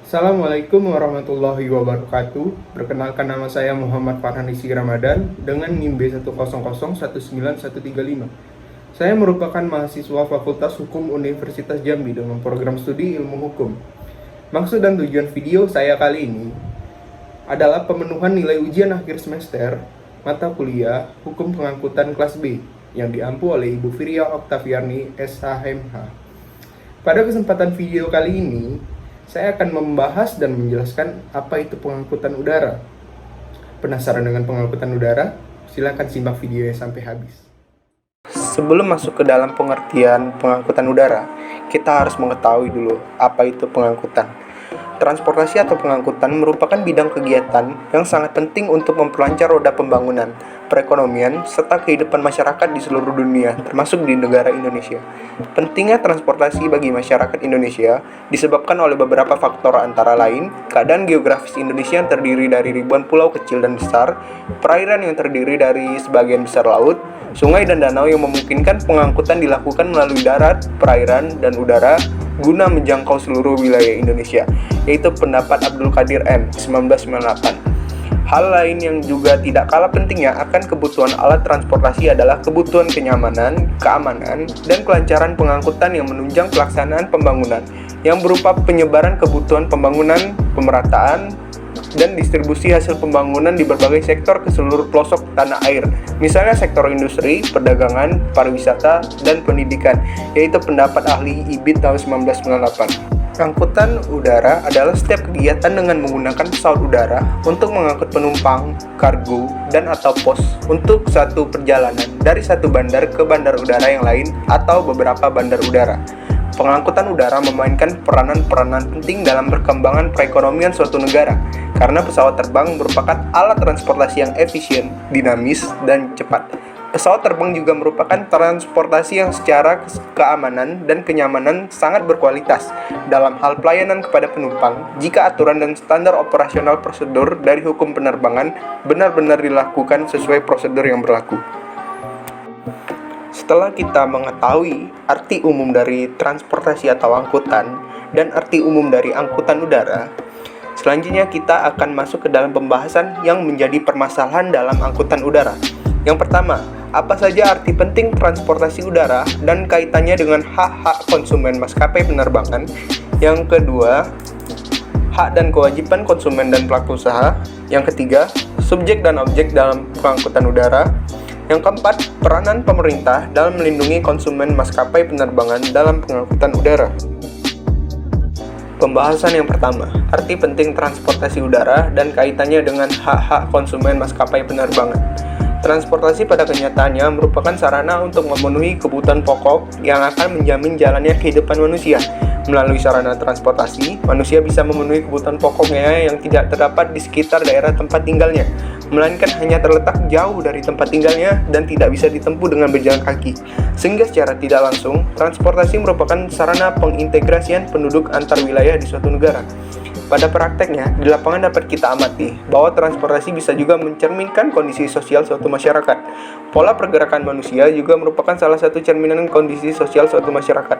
Assalamualaikum warahmatullahi wabarakatuh. Perkenalkan, nama saya Muhammad Farhan Rizky Ramadan dengan NIM B100191335. Saya merupakan mahasiswa Fakultas Hukum Universitas Jambi dengan program studi Ilmu Hukum. Maksud dan tujuan video saya kali ini adalah pemenuhan nilai ujian akhir semester mata kuliah Hukum Pengangkutan kelas B yang diampu oleh Ibu Firia Oktaviani SHMH. Pada kesempatan video kali ini, saya akan membahas dan menjelaskan apa itu pengangkutan udara. Penasaran dengan pengangkutan udara? Silakan simak videonya sampai habis. Sebelum masuk ke dalam pengertian pengangkutan udara, kita harus mengetahui dulu apa itu pengangkutan. Transportasi atau pengangkutan merupakan bidang kegiatan yang sangat penting untuk memperlancar roda pembangunan, perekonomian, serta kehidupan masyarakat di seluruh dunia, termasuk di negara Indonesia. Pentingnya transportasi bagi masyarakat Indonesia disebabkan oleh beberapa faktor, antara lain keadaan geografis Indonesia yang terdiri dari ribuan pulau kecil dan besar, perairan yang terdiri dari sebagian besar laut, sungai dan danau yang memungkinkan pengangkutan dilakukan melalui darat, perairan, dan udara guna menjangkau seluruh wilayah Indonesia, yaitu pendapat Abdul Qadir M. 1998. Hal lain yang juga tidak kalah pentingnya akan kebutuhan alat transportasi adalah kebutuhan kenyamanan, keamanan, dan kelancaran pengangkutan yang menunjang pelaksanaan pembangunan, yang berupa penyebaran kebutuhan pembangunan, pemerataan, dan distribusi hasil pembangunan di berbagai sektor ke seluruh pelosok tanah air, misalnya sektor industri, perdagangan, pariwisata, dan pendidikan, yaitu pendapat ahli IBIT tahun 1998. Angkutan udara adalah setiap kegiatan dengan menggunakan pesawat udara untuk mengangkut penumpang, kargo, dan atau pos untuk satu perjalanan dari satu bandar ke bandar udara yang lain atau beberapa bandar udara. Pengangkutan udara memainkan peranan-peranan penting dalam perkembangan perekonomian suatu negara, karena pesawat terbang merupakan alat transportasi yang efisien, dinamis, dan cepat. Pesawat terbang juga merupakan transportasi yang secara keamanan dan kenyamanan sangat berkualitas dalam hal pelayanan kepada penumpang, jika aturan dan standar operasional prosedur dari hukum penerbangan benar-benar dilakukan sesuai prosedur yang berlaku. Setelah kita mengetahui arti umum dari transportasi atau angkutan dan arti umum dari angkutan udara, selanjutnya kita akan masuk ke dalam pembahasan yang menjadi permasalahan dalam angkutan udara. Yang pertama, apa saja arti penting transportasi udara dan kaitannya dengan hak-hak konsumen maskapai penerbangan? Yang kedua, hak dan kewajiban konsumen dan pelaku usaha. Yang ketiga, subjek dan objek dalam pengangkutan udara. Yang keempat, peranan pemerintah dalam melindungi konsumen maskapai penerbangan dalam pengangkutan udara. Pembahasan yang pertama, arti penting transportasi udara dan kaitannya dengan hak-hak konsumen maskapai penerbangan. Transportasi pada kenyataannya merupakan sarana untuk memenuhi kebutuhan pokok yang akan menjamin jalannya kehidupan manusia. Melalui sarana transportasi, manusia bisa memenuhi kebutuhan pokoknya yang tidak terdapat di sekitar daerah tempat tinggalnya, melainkan hanya terletak jauh dari tempat tinggalnya dan tidak bisa ditempuh dengan berjalan kaki. Sehingga secara tidak langsung, transportasi merupakan sarana pengintegrasian penduduk antar wilayah di suatu negara. Pada prakteknya, di lapangan dapat kita amati bahwa transportasi bisa juga mencerminkan kondisi sosial suatu masyarakat. Pola pergerakan manusia juga merupakan salah satu cerminan kondisi sosial suatu masyarakat.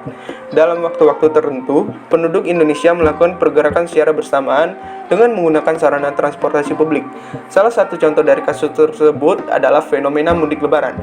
Dalam waktu-waktu tertentu, penduduk Indonesia melakukan pergerakan secara bersamaan dengan menggunakan sarana transportasi publik. Salah satu contoh dari kasus tersebut adalah fenomena mudik lebaran.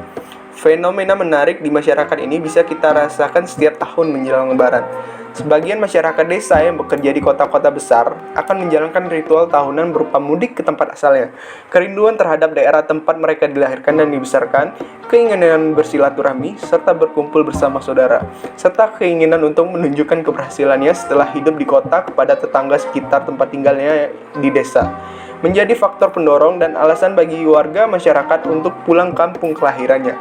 Fenomena menarik di masyarakat ini bisa kita rasakan setiap tahun menjelang lebaran. Sebagian masyarakat desa yang bekerja di kota-kota besar akan menjalankan ritual tahunan berupa mudik ke tempat asalnya. Kerinduan terhadap daerah tempat mereka dilahirkan dan dibesarkan, keinginan bersilaturahmi, serta berkumpul bersama saudara, serta keinginan untuk menunjukkan keberhasilannya setelah hidup di kota kepada tetangga sekitar tempat tinggalnya di desa, menjadi faktor pendorong dan alasan bagi warga masyarakat untuk pulang kampung kelahirannya.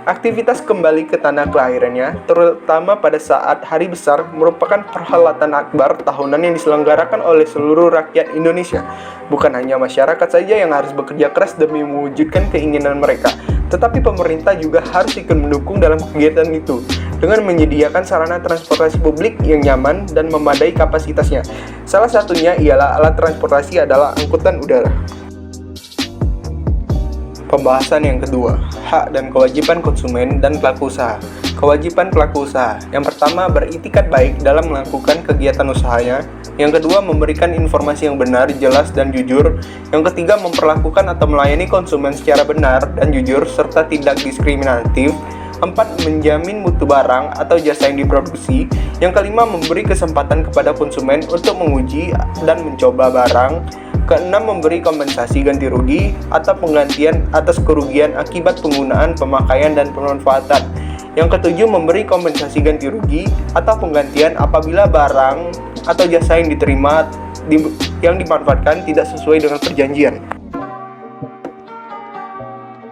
Aktivitas kembali ke tanah kelahirannya, terutama pada saat hari besar, merupakan perhelatan akbar tahunan yang diselenggarakan oleh seluruh rakyat Indonesia. Bukan hanya masyarakat saja yang harus bekerja keras demi mewujudkan keinginan mereka, tetapi pemerintah juga harus ikut mendukung dalam kegiatan itu dengan menyediakan sarana transportasi publik yang nyaman dan memadai kapasitasnya. Salah satunya ialah alat transportasi adalah angkutan udara. Pembahasan yang kedua, hak dan kewajiban konsumen dan pelaku usaha. Kewajiban pelaku usaha. Yang pertama, beritikat baik dalam melakukan kegiatan usahanya. Yang kedua, memberikan informasi yang benar, jelas, dan jujur. Yang ketiga, memperlakukan atau melayani konsumen secara benar dan jujur serta tidak diskriminatif. 4. Menjamin mutu barang atau jasa yang diproduksi. Yang kelima, memberi kesempatan kepada konsumen untuk menguji dan mencoba barang. Keenam, memberi kompensasi ganti rugi atau penggantian atas kerugian akibat penggunaan, pemakaian, dan pemanfaatan. Yang ketujuh, memberi kompensasi ganti rugi atau penggantian apabila barang atau jasa yang diterima yang dimanfaatkan tidak sesuai dengan perjanjian.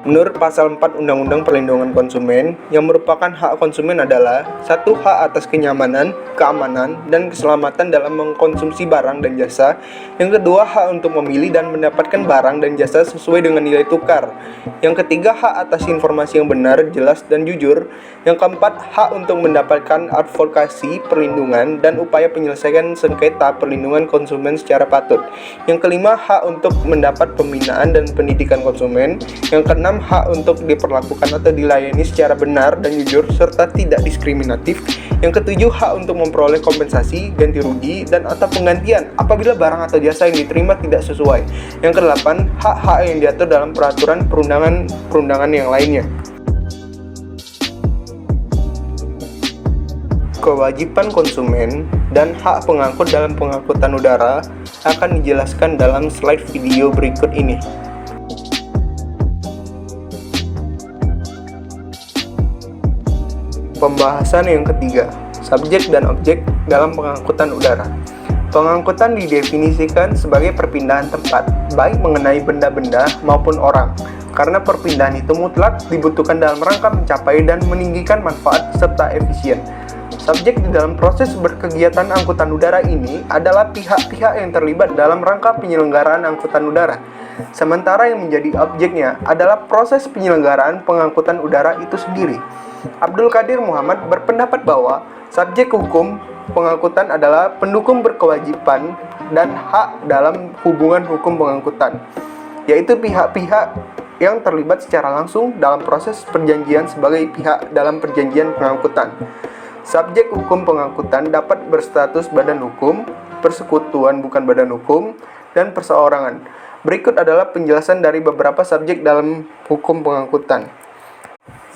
Menurut pasal 4 Undang-Undang Perlindungan Konsumen, yang merupakan hak konsumen adalah 1. Hak atas kenyamanan, keamanan, dan keselamatan dalam mengkonsumsi barang dan jasa. Yang kedua, hak untuk memilih dan mendapatkan barang dan jasa sesuai dengan nilai tukar. Yang ketiga, hak atas informasi yang benar, jelas, dan jujur. Yang keempat, hak untuk mendapatkan advokasi, perlindungan, dan upaya penyelesaian sengketa perlindungan konsumen secara patut. Yang kelima, hak untuk mendapat pembinaan dan pendidikan konsumen. Yang keenam, hak untuk diperlakukan atau dilayani secara benar dan jujur serta tidak diskriminatif. Yang ketujuh, hak untuk memperoleh kompensasi, ganti rugi, dan atau penggantian apabila barang atau jasa yang diterima tidak sesuai. Yang kedelapan, hak-hak yang diatur dalam peraturan perundangan yang lainnya. Kewajiban konsumen dan hak pengangkut dalam pengangkutan udara akan dijelaskan dalam slide video berikut ini. Pembahasan yang ketiga, subjek dan objek dalam pengangkutan udara. Pengangkutan didefinisikan sebagai perpindahan tempat, baik mengenai benda-benda maupun orang, karena perpindahan itu mutlak dibutuhkan dalam rangka mencapai dan meninggikan manfaat serta efisien. Subjek di dalam proses berkegiatan angkutan udara ini adalah pihak-pihak yang terlibat dalam rangka penyelenggaraan angkutan udara. Sementara yang menjadi objeknya adalah proses penyelenggaraan pengangkutan udara itu sendiri. Abdul Qadir Muhammad berpendapat bahwa subjek hukum pengangkutan adalah pendukung berkewajiban dan hak dalam hubungan hukum pengangkutan, yaitu pihak-pihak yang terlibat secara langsung dalam proses perjanjian sebagai pihak dalam perjanjian pengangkutan. Subjek hukum pengangkutan dapat berstatus badan hukum, persekutuan bukan badan hukum, dan perseorangan. Berikut adalah penjelasan dari beberapa subjek dalam hukum pengangkutan.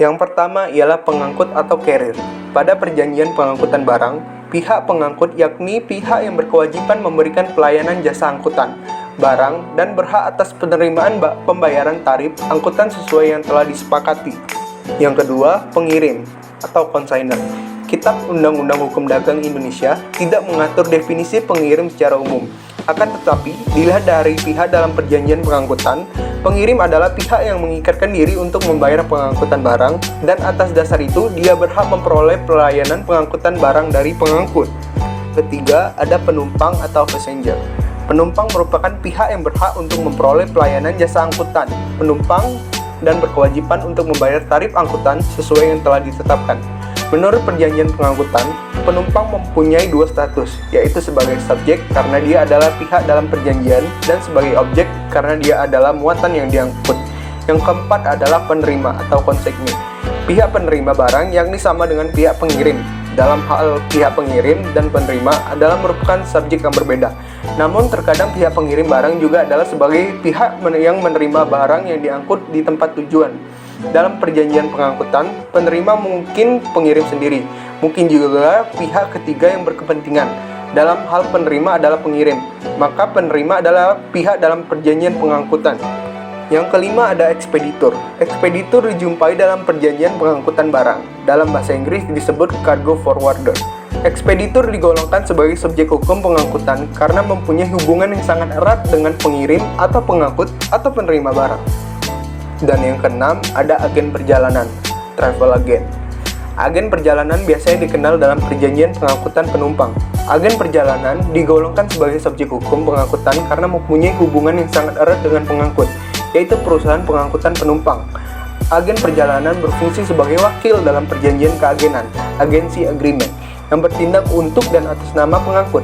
Yang pertama ialah pengangkut atau carrier. Pada perjanjian pengangkutan barang, pihak pengangkut yakni pihak yang berkewajiban memberikan pelayanan jasa angkutan barang dan berhak atas penerimaan pembayaran tarif angkutan sesuai yang telah disepakati. Yang kedua, pengirim atau consignor. Kitab Undang-Undang Hukum Dagang Indonesia tidak mengatur definisi pengirim secara umum. Akan tetapi, dilihat dari pihak dalam perjanjian pengangkutan, pengirim adalah pihak yang mengikatkan diri untuk membayar pengangkutan barang, dan atas dasar itu dia berhak memperoleh pelayanan pengangkutan barang dari pengangkut. Ketiga, ada penumpang atau passenger. Penumpang merupakan pihak yang berhak untuk memperoleh pelayanan jasa angkutan penumpang dan berkewajiban untuk membayar tarif angkutan sesuai yang telah ditetapkan. Menurut perjanjian pengangkutan, penumpang mempunyai dua status, yaitu sebagai subjek karena dia adalah pihak dalam perjanjian dan sebagai objek karena dia adalah muatan yang diangkut. Yang keempat adalah penerima atau konsignee. Pihak penerima barang yakni sama dengan pihak pengirim. Dalam hal pihak pengirim dan penerima adalah merupakan subjek yang berbeda. Namun terkadang pihak pengirim barang juga adalah sebagai pihak yang menerima barang yang diangkut di tempat tujuan. Dalam perjanjian pengangkutan, penerima mungkin pengirim sendiri, mungkin juga pihak ketiga yang berkepentingan. Dalam hal penerima adalah pengirim, maka penerima adalah pihak dalam perjanjian pengangkutan. Yang kelima ada ekspeditur. Ekspeditur dijumpai dalam perjanjian pengangkutan barang. Dalam bahasa Inggris disebut cargo forwarder. Ekspeditur digolongkan sebagai subjek hukum pengangkutan karena mempunyai hubungan yang sangat erat dengan pengirim atau pengangkut atau penerima barang. Dan yang keenam, ada agen perjalanan, travel agent. Agen perjalanan biasanya dikenal dalam perjanjian pengangkutan penumpang. Agen perjalanan digolongkan sebagai subjek hukum pengangkutan karena mempunyai hubungan yang sangat erat dengan pengangkut, yaitu perusahaan pengangkutan penumpang. Agen perjalanan berfungsi sebagai wakil dalam perjanjian keagenan, agency agreement, yang bertindak untuk dan atas nama pengangkut.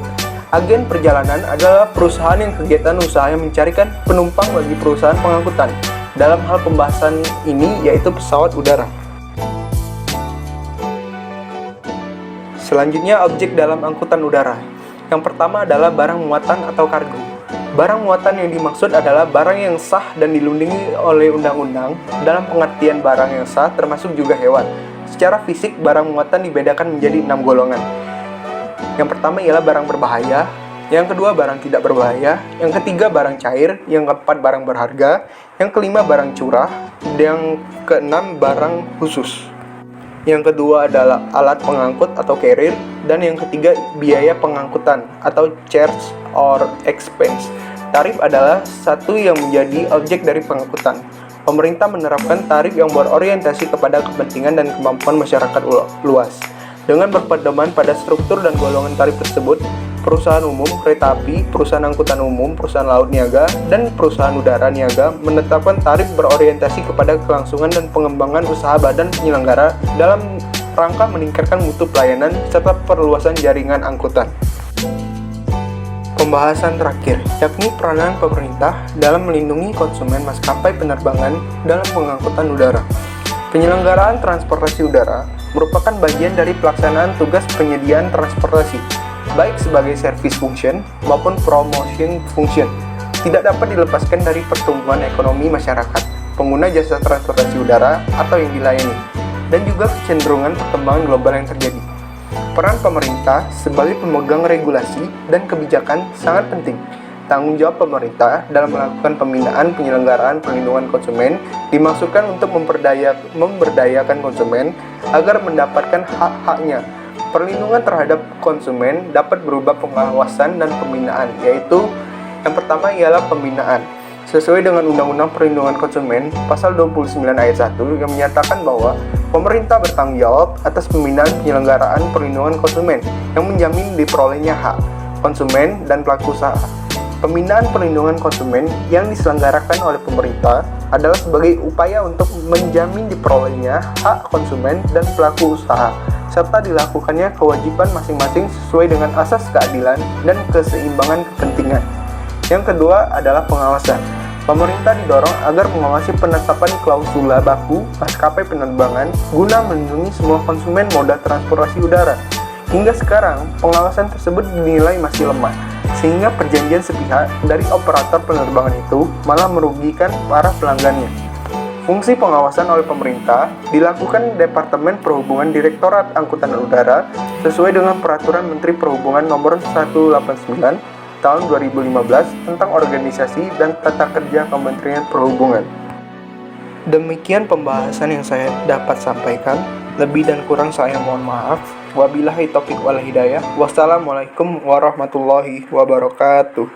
Agen perjalanan adalah perusahaan yang kegiatan usahanya mencarikan penumpang bagi perusahaan pengangkutan. Dalam hal pembahasan ini yaitu pesawat udara. Selanjutnya, objek dalam angkutan udara. Yang pertama adalah barang muatan atau kargo. Barang muatan yang dimaksud adalah barang yang sah dan dilindungi oleh undang-undang. Dalam pengertian barang yang sah termasuk juga hewan. Secara fisik, barang muatan dibedakan menjadi 6 golongan. Yang pertama ialah barang berbahaya, yang kedua barang tidak berbahaya, yang ketiga barang cair, yang keempat barang berharga, yang kelima barang curah, yang keenam barang khusus. Yang kedua adalah alat pengangkut atau carrier, dan yang ketiga biaya pengangkutan atau charge or expense. Tarif adalah satu yang menjadi objek dari pengangkutan. Pemerintah menerapkan tarif yang berorientasi kepada kepentingan dan kemampuan masyarakat luas. Dengan berpedoman pada struktur dan golongan tarif tersebut, perusahaan umum kereta api, perusahaan angkutan umum, perusahaan laut niaga, dan perusahaan udara niaga menetapkan tarif berorientasi kepada kelangsungan dan pengembangan usaha badan penyelenggara dalam rangka meningkatkan mutu pelayanan serta perluasan jaringan angkutan. Pembahasan terakhir, yakni peranan pemerintah dalam melindungi konsumen maskapai penerbangan dalam pengangkutan udara. Penyelenggaraan transportasi udara merupakan bagian dari pelaksanaan tugas penyediaan transportasi, baik sebagai service function maupun promotion function. Tidak dapat dilepaskan dari pertumbuhan ekonomi masyarakat, pengguna jasa transportasi udara atau yang dilayani, dan juga kecenderungan perkembangan global yang terjadi. Peran pemerintah sebagai pemegang regulasi dan kebijakan sangat penting. Tanggung jawab pemerintah dalam melakukan pembinaan penyelenggaraan perlindungan konsumen dimaksudkan untuk memberdayakan konsumen agar mendapatkan hak-haknya. Perlindungan terhadap konsumen dapat berupa pengawasan dan pembinaan, yaitu yang pertama ialah pembinaan. Sesuai dengan Undang-Undang Perlindungan Konsumen Pasal 29 ayat 1 yang menyatakan bahwa pemerintah bertanggung jawab atas pembinaan penyelenggaraan perlindungan konsumen yang menjamin diperolehnya hak konsumen dan pelaku usaha. Pembinaan perlindungan konsumen yang diselenggarakan oleh pemerintah adalah sebagai upaya untuk menjamin diperolehnya hak konsumen dan pelaku usaha, serta dilakukannya kewajiban masing-masing sesuai dengan asas keadilan dan keseimbangan kepentingan. Yang kedua adalah pengawasan. Pemerintah didorong agar mengawasi penetapan klausula baku maskapai penerbangan guna melindungi semua konsumen moda transportasi udara. Hingga sekarang, pengawasan tersebut dinilai masih lemah, sehingga perjanjian sepihak dari operator penerbangan itu malah merugikan para pelanggannya. Fungsi pengawasan oleh pemerintah dilakukan Departemen Perhubungan Direktorat Angkutan Udara sesuai dengan Peraturan Menteri Perhubungan Nomor 189 Tahun 2015 tentang organisasi dan tata kerja Kementerian Perhubungan. Demikian pembahasan yang saya dapat sampaikan. Lebih dan kurang saya mohon maaf. Wabillahi taufiq wal hidayah. Wassalamualaikum warahmatullahi wabarakatuh.